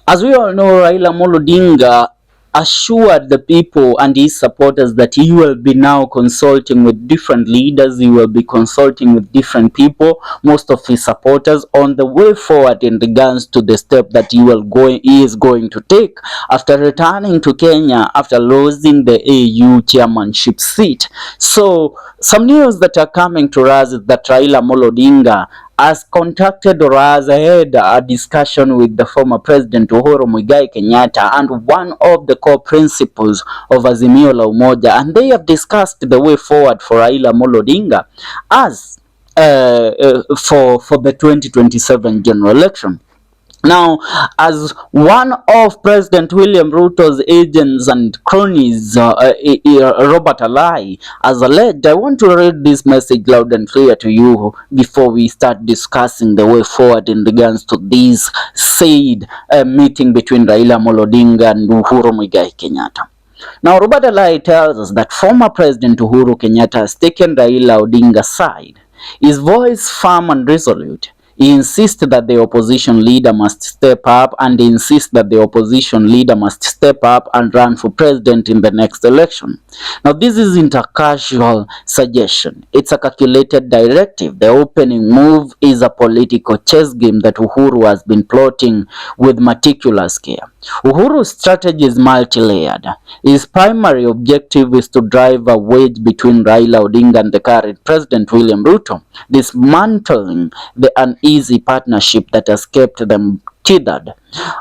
As we all know, Raila Amolo Odinga assured the people and his supporters that he will be now consulting with different leaders, he will be consulting with different people, most of his supporters, on the way forward in regards to the step that he is going to take after returning to Kenya after losing the AU chairmanship seat. So some news that are coming to us is that Raila Amolo Odinga has contacted or has had a discussion with the former president Uhuru Kenyatta and one of the core principles of Azimio la Umoja, and they have discussed the way forward for Raila Amolo Odinga as for the 2027 general election. Now, as one of President William Ruto's agents and cronies, Robert Alai, has alleged, I want to read this message loud and clear to you before we start discussing the way forward in regards to this said meeting between Raila Amolo Odinga and Uhuru Kenyatta. Now, Robert Alai tells us that former President Uhuru Kenyatta has taken Raila Odinga's side. His voice firm and resolute. He insists that the opposition leader must step up and run for president in the next election. Now, this isn't a casual suggestion. It's a calculated directive. The opening move is a political chess game that Uhuru has been plotting with meticulous care. Uhuru's strategy is multi-layered. His primary objective is to drive a wedge between Raila Odinga and the current President William Ruto, dismantling the uneasy partnership that has kept them tethered.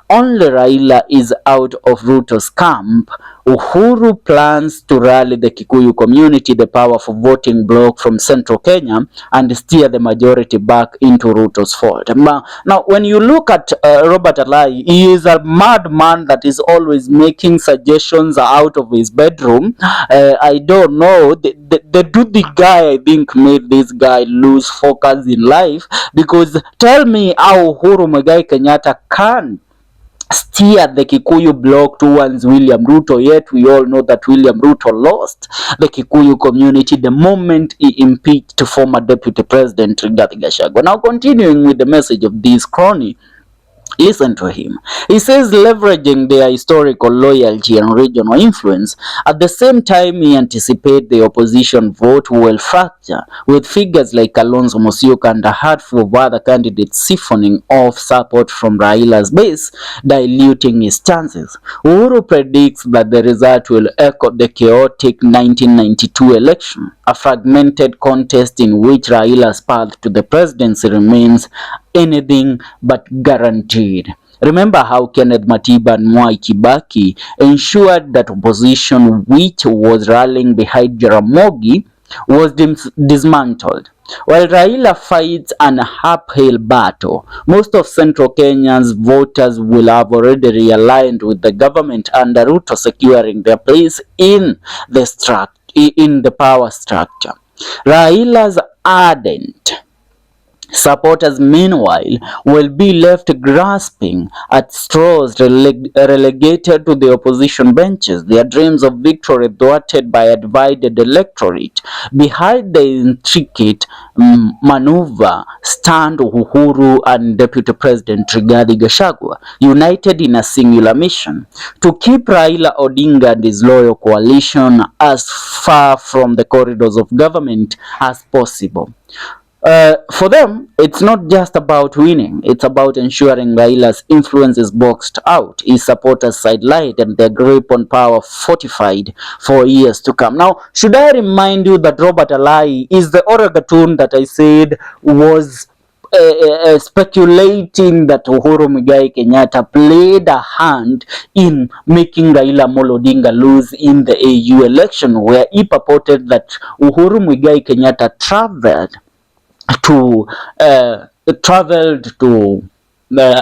Only Raila is out of Ruto's camp. Uhuru plans to rally the Kikuyu community, the powerful voting bloc from central Kenya, and steer the majority back into Ruto's fold. Now, when you look at Robert Alai, he is a madman that is always making suggestions out of his bedroom. I don't know. The guy, I think, made this guy lose focus in life, because tell me how Uhuru Kenyatta can steer the Kikuyu bloc towards William Ruto, yet we all know that William Ruto lost the Kikuyu community the moment he impeached former Deputy President Rigathi Gachagua. Now, continuing with the message of this crony, listen to him. He says, leveraging their historical loyalty and regional influence, at the same time he anticipates the opposition vote will fracture, with figures like Kalonzo Musyoka and a handful of other candidates siphoning off support from Raila's base, diluting his chances. Uhuru predicts that the result will echo the chaotic 1992 election, a fragmented contest in which Raila's path to the presidency remains anything but guaranteed. Remember how Kenneth Matiba and Mwai Kibaki ensured that opposition, which was rallying behind Jaramogi, was dismantled. While Raila fights an uphill battle, most of central Kenya's voters will have already realigned with the government under Ruto, securing their place in the power structure. Raila's ardent supporters, meanwhile, will be left grasping at straws, relegated to the opposition benches, their dreams of victory thwarted by a divided electorate. Behind the intricate maneuver stand Uhuru and Deputy President Rigathi Gachagua, united in a singular mission: to keep Raila Odinga and his loyal coalition as far from the corridors of government as possible. For them, it's not just about winning, it's about ensuring Raila's influence is boxed out, his supporters sidelined, and their grip on power fortified for years to come. Now, should I remind you that Robert Alai is the oragatoon that I said was speculating that Uhuru Kenyatta played a hand in making Raila Amolo Odinga lose in the AU election, where he purported that Uhuru Kenyatta traveled to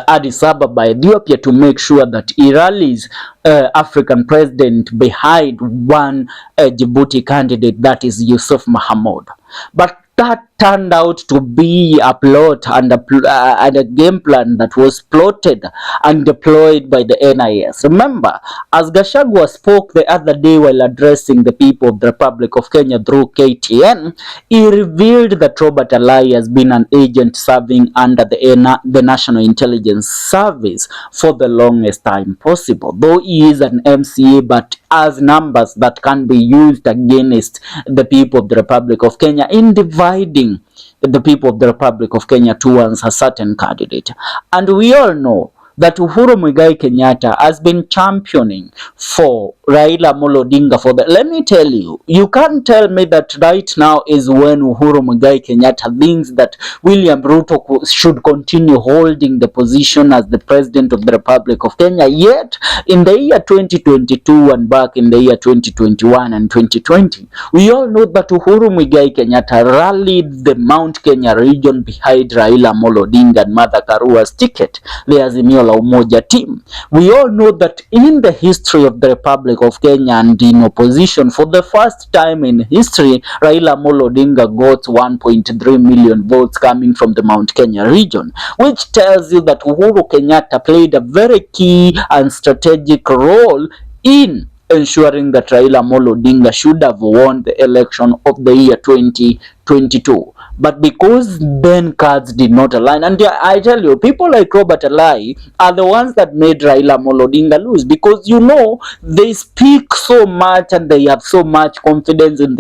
Addis Ababa, Ethiopia, to make sure that he rallies African president behind one Djibouti candidate, that is Yusuf Mahamoud. But that turned out to be a plot and a game plan that was plotted and deployed by the NIS. Remember, as Gachagua spoke the other day while addressing the people of the Republic of Kenya through KTN, he revealed that Robert Alai has been an agent serving under the National Intelligence Service for the longest time possible. Though he is an MCA, but has numbers that can be used against the people of the Republic of Kenya in dividing the people of the Republic of Kenya towards a certain candidate. And we all know that Uhuru Muigai Kenyatta has been championing for Raila Amolo Odinga for the. Let me tell you, you can't tell me that right now is when Uhuru Muigai Kenyatta thinks that William Ruto should continue holding the position as the president of the Republic of Kenya. Yet, in the year 2022 and back in the year 2021 and 2020, we all know that Uhuru Muigai Kenyatta rallied the Mount Kenya region behind Raila Amolo Odinga and Martha Karua's ticket, the Azimio la Umoja team. We all know that in the history of the Republic of Kenya and in opposition, for the first time in history, Raila Amolo Odinga got 1.3 million votes coming from the Mount Kenya region, which tells you that Uhuru Kenyatta played a very key and strategic role in ensuring that Raila Amolo Odinga should have won the election of the year 2022. But because then cards did not align, and I tell you, people like Robert Alai are the ones that made Raila Amolo Odinga lose, because you know they speak so much and they have so much confidence in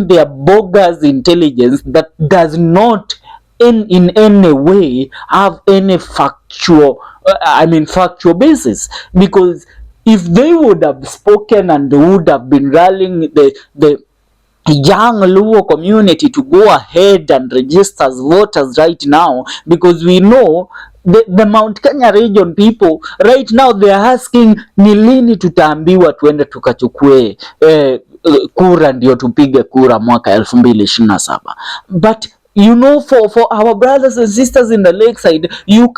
their bogus intelligence that does not in any way have any factual basis. Because if they would have spoken and would have been rallying the young Luo community to go ahead and register as voters right now, because we know the Mount Kenya region people right now they are asking ni lini tutaambiwa tuende tukachukue kura ndio tupige kura mwaka 2027. But you know, for our brothers and sisters in the lakeside, you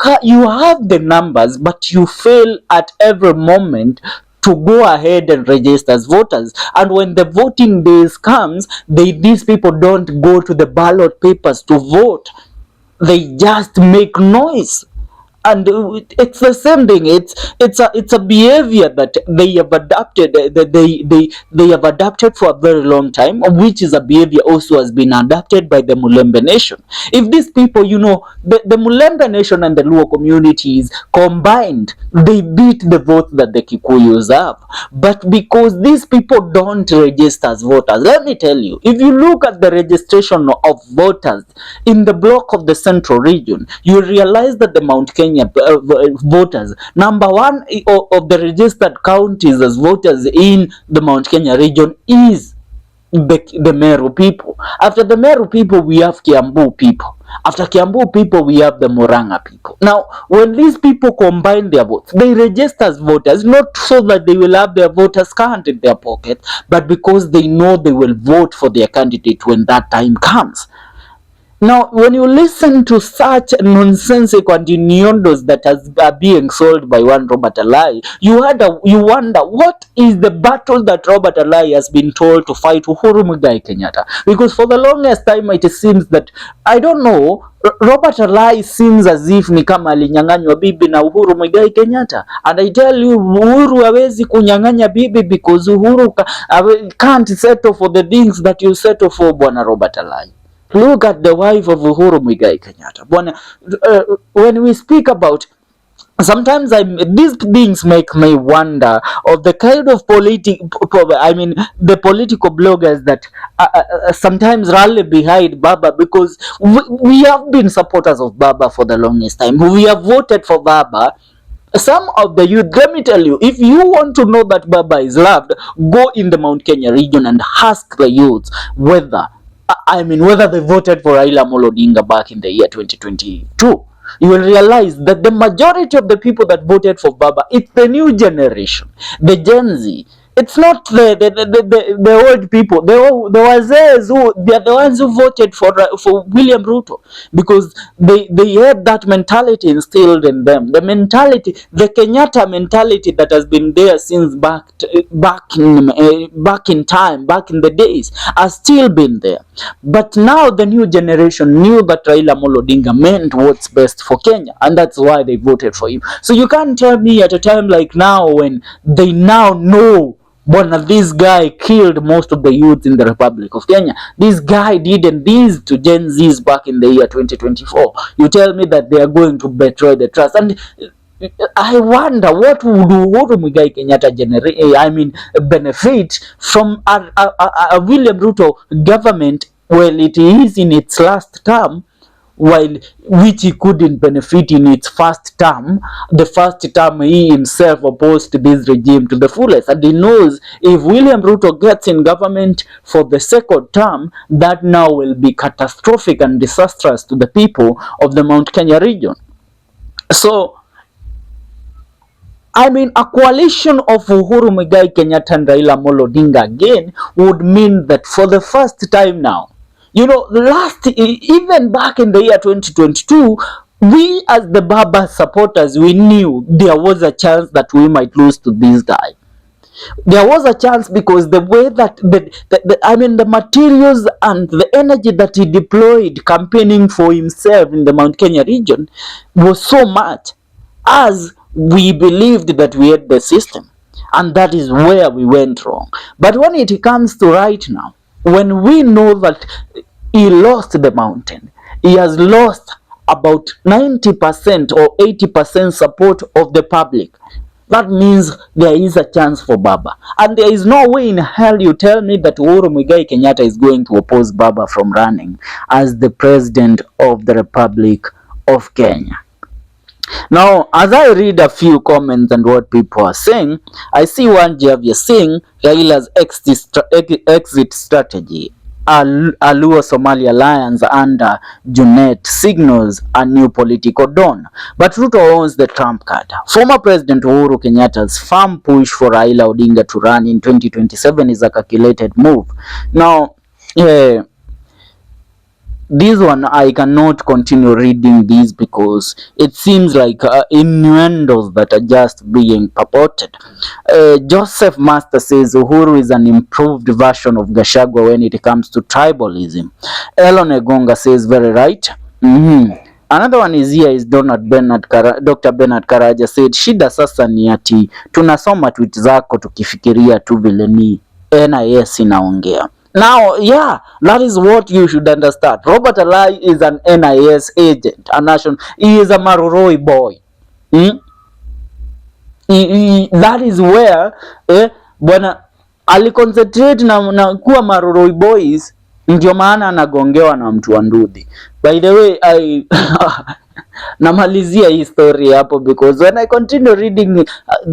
have the numbers, but you fail at every moment to go ahead and register as voters. And when the voting days comes, these people don't go to the ballot papers to vote. They just make noise. And it's the same thing. It's a behavior that they have adapted. They have adapted for a very long time, which is a behavior also has been adapted by the Mulembe Nation. If these people, you know, the Mulembe Nation and the Luo communities combined, they beat the vote that the Kikuyus have. But because these people don't register as voters, let me tell you, if you look at the registration of voters in the block of the Central Region, you realize that the Mount Kenya voters, number one of the registered counties as voters in the Mount Kenya region is the Meru people. After the Meru people, we have Kiambu people. After Kiambu people, we have the Murang'a people. Now, when these people combine their votes, they register as voters, not so that they will have their voters count in their pocket, but because they know they will vote for their candidate when that time comes. Now, when you listen to such nonsensical and innuendos that are being sold by one Robert Alai, you wonder what is the battle that Robert Alai has been told to fight Uhuru Muigai Kenyatta. Because for the longest time it seems that, I don't know, Robert Alai seems as if ni kama alinyang'anywa bibi na Uhuru Muigai Kenyatta. And I tell you, Uhuru hawezi kunyang'anya bibi because Uhuru can't settle for the things that you settle for, bwana Robert Alai. Look at the wife of Uhuru Muigai Kenyatta. When we speak about, sometimes these things make me wonder of the kind of the political bloggers that sometimes rally behind Baba, because we have been supporters of Baba for the longest time. We have voted for Baba. Some of the youth, let me tell you, if you want to know that Baba is loved, go in the Mount Kenya region and ask the youths whether they voted for Raila Amolo Odinga back in the year 2022. You will realize that the majority of the people that voted for Baba, it's the new generation, the Gen Z. It's not the old people, the wazees who they are the ones who voted for William Ruto, because they had that mentality instilled in them. The mentality, the Kenyatta mentality that has been there since back in time, back in the days, has still been there. But now the new generation knew that Raila Amolo Odinga meant what's best for Kenya, and that's why they voted for him. So you can't tell me at a time like now, when they now know, Bona, this guy killed most of the youth in the Republic of Kenya. This guy did and this to Gen Zs back in the year 2024. You tell me that they are going to betray the trust. And I wonder, what would Uhuru Muigai Kenyatta benefit from a William Ruto government? Well, it is in its last term, while which he couldn't benefit in its first term. The first term, he himself opposed this regime to the fullest, and he knows if William Ruto gets in government for the second term, that now will be catastrophic and disastrous to the people of the Mount Kenya region. So a coalition of Uhuru Muigai Kenyatta and Raila Amolo Odinga again would mean that for the first time now, even back in the year 2022, we as the Baba supporters, we knew there was a chance that we might lose to this guy. There was a chance because the way that the materials and the energy that he deployed campaigning for himself in the Mount Kenya region was so much, as we believed that we had the system, and that is where we went wrong. But when it comes to right now, when we know that he lost the mountain, he has lost about 90% or 80% support of the public, that means there is a chance for Baba. And there is no way in hell you tell me that Uhuru Muigai Kenyatta is going to oppose Baba from running as the president of the Republic of Kenya. Now, as I read a few comments and what people are saying, I see one Javier saying Raila's exit strategy, Luo Somali alliance under Junet signals a new political dawn. But Ruto owns the trump card. Former President Uhuru Kenyatta's firm push for Raila Odinga to run in 2027 is a calculated move. Now, this one I cannot continue reading this because it seems like innuendos that are just being purported. Joseph Master says Uhuru is an improved version of Gachagua when it comes to tribalism. Elon Egonga says very right. Another one is here is Dr. Bernard Karaja said shida sasa ni ati tunasoma tweet zako tukifikiria tu vile ni NIS inaongea. Now, yeah, that is what you should understand. Robert Alai is an NIS agent, a national. He is a Maroroi boy. That is where bwana aliconcentrate na kuwa Maroroi boys, ndio maana anagongewa na mtu wa Ndudhi. By the way, I namalizia hii story hapo because when I continue reading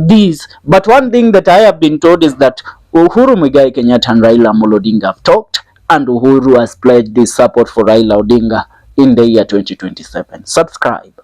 this, but one thing that I have been told is that Uhuru Muigai Kenyatta and Raila Amolo Odinga have talked, and Uhuru has pledged his support for Raila Odinga in the year 2027. Subscribe.